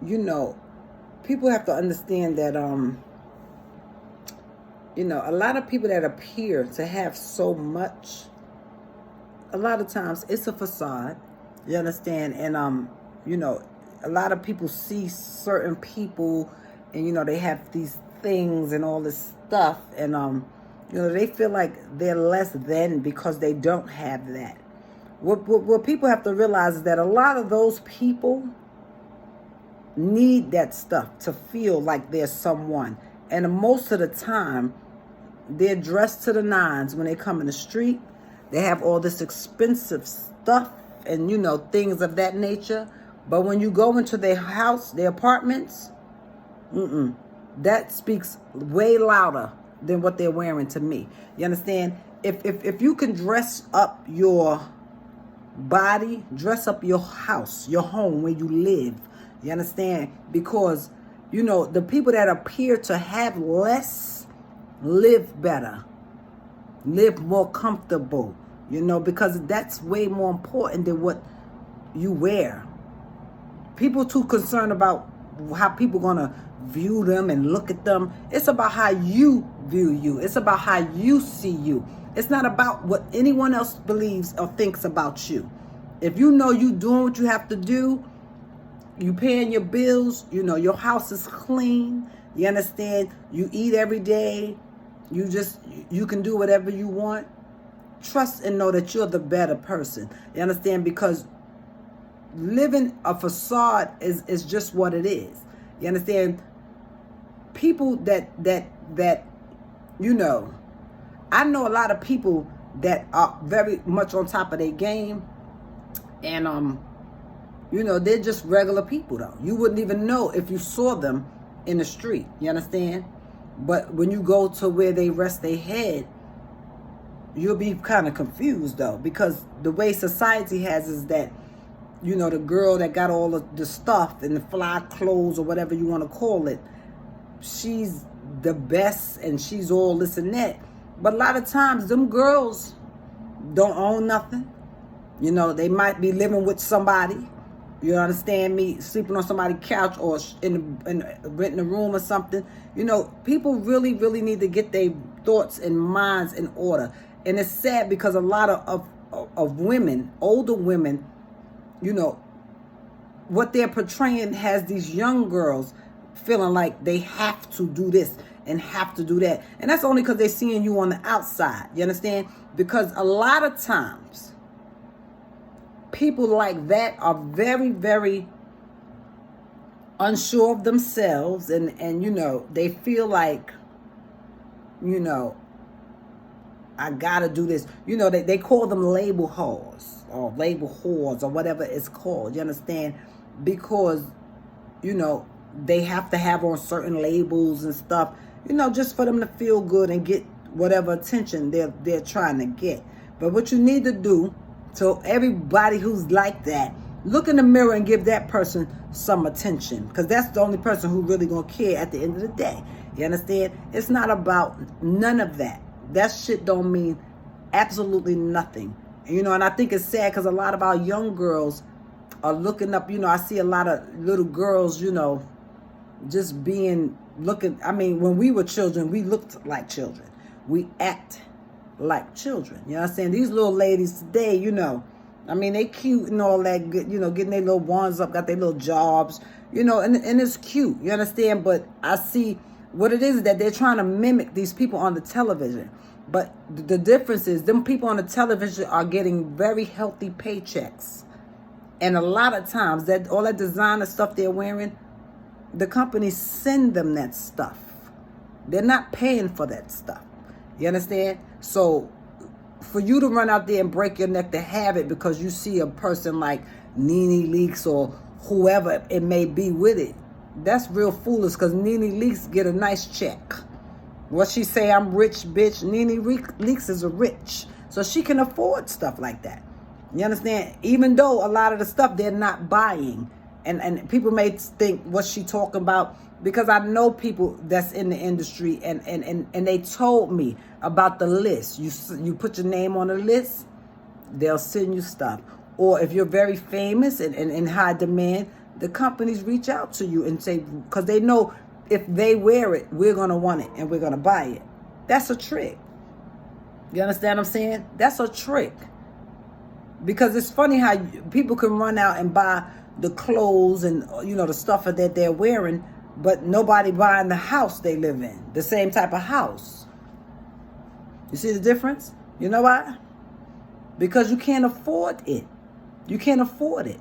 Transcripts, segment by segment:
you know, people have to understand that, a lot of people that appear to have so much, a lot of times it's a facade. You understand? And, you know, a lot of people see certain people and, they have these things and all this stuff. And, they feel like they're less than because they don't have that. What people have to realize is that a lot of those people need that stuff to feel like they're someone. And most of the time, they're dressed to the nines when they come in the street. They have all this expensive stuff and, things of that nature. But when you go into their house, their apartments, that speaks way louder than what they're wearing to me. You understand? If you can dress up your body, dress up your house, your home where you live, you understand? Because, the people that appear to have less live better, live more comfortable, because that's way more important than what you wear. People too concerned about how people gonna view them and look at them. It's about how you view you. It's about how you see you. It's not about what anyone else believes or thinks about you. If you know you doing what you have to do, you paying your bills, your house is clean, you understand, you eat every day, you can do whatever you want, trust and know that you're the better person. You understand? Because living a facade is just what it is. You understand? People that I know a lot of people that are very much on top of their game, and they're just regular people though. You wouldn't even know if you saw them in the street. You understand? But when you go to where they rest their head, you'll be kind of confused though, because the way society has is that, the girl that got all of the stuff and the fly clothes or whatever you want to call it, she's the best and she's all this and that. But a lot of times them girls don't own nothing. They might be living with somebody. You understand me? Sleeping on somebody's couch or renting a room or something. People really, really need to get their thoughts and minds in order. And it's sad because a lot of women, older women, what they're portraying has these young girls feeling like they have to do this and have to do that. And that's only because they're seeing you on the outside. You understand? Because a lot of times, people like that are very, very unsure of themselves. And they feel like, I gotta do this. They call them label whores or label whores or whatever it's called. You understand? Because, they have to have on certain labels and stuff, just for them to feel good and get whatever attention they're trying to get. But what you need to do, so everybody who's like that, look in the mirror and give that person some attention, because that's the only person who really gonna care at the end of the day. You understand? It's not about none of that. That shit don't mean absolutely nothing. And I think it's sad because a lot of our young girls are looking up. I see a lot of little girls, just looking. I mean, when we were children, we looked like children. We act like children. You know what I'm saying? These little ladies today, I mean, they cute and all that good, getting their little wands up, got their little jobs, and it's cute. You understand? But I see what it is that they're trying to mimic these people on the television. But the difference is them people on the television are getting very healthy paychecks. And a lot of times that all that designer stuff they're wearing, the companies send them that stuff. They're not paying for that stuff. You understand? So for you to run out there and break your neck to have it because you see a person like Nene Leakes or whoever it may be with it, that's real foolish, because Nene Leakes get a nice check. What she say, I'm rich, bitch. Nene Leakes is a rich. So she can afford stuff like that. You understand? Even though a lot of the stuff they're not buying. And people may think, what's she talking about? Because I know people that's in the industry, and they told me about the list. You put your name on the list, they'll send you stuff. Or if you're very famous and in high demand, the companies reach out to you and say, because they know if they wear it, we're going to want it and we're going to buy it. That's a trick. You understand what I'm saying? That's a trick. Because it's funny how people can run out and buy the clothes and, the stuff that they're wearing, but nobody buying the house they live in, the same type of house. You see the difference? You know why? Because you can't afford it. You can't afford it.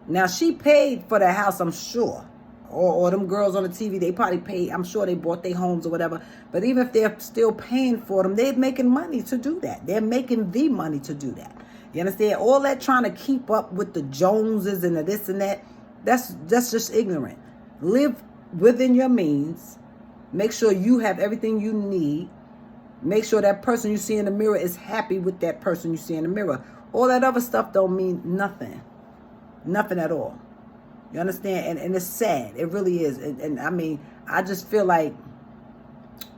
Now, she paid for that house, I'm sure. Or them girls on the TV, they probably paid. I'm sure they bought their homes or whatever. But even if they're still paying for them, they're making money to do that. They're making the money to do that. You understand? All that trying to keep up with the Joneses and the this and that, that's just ignorant. Live within your means. Make sure you have everything you need. Make sure that person you see in the mirror is happy with that person you see in the mirror. All that other stuff don't mean nothing. Nothing at all. You understand? And it's sad. It really is. And I mean, I just feel like,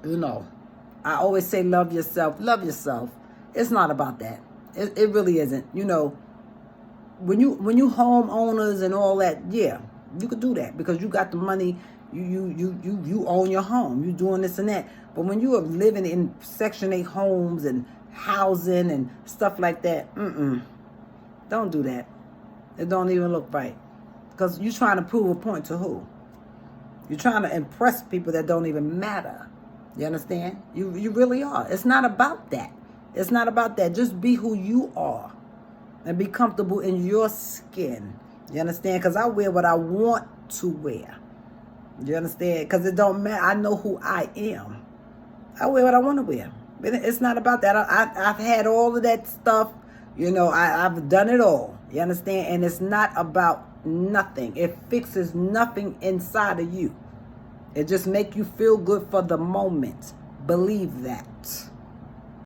I always say love yourself. Love yourself. It's not about that. It really isn't. When you homeowners and all that, yeah, you could do that because you got the money. You own your home. You doing this and that. But when you are living in Section 8 homes and housing and stuff like that, don't do that. It don't even look right. Because you're trying to prove a point to who? You're trying to impress people that don't even matter. You understand? You really are. It's not about that. It's not about that. Just be who you are. And be comfortable in your skin. You understand? Because I wear what I want to wear. You understand? Because it don't matter. I know who I am. I wear what I want to wear. But it's not about that. I've had all of that stuff. I've done it all. You understand? And it's not about nothing. It fixes nothing inside of you. It just make you feel good for the moment. Believe that.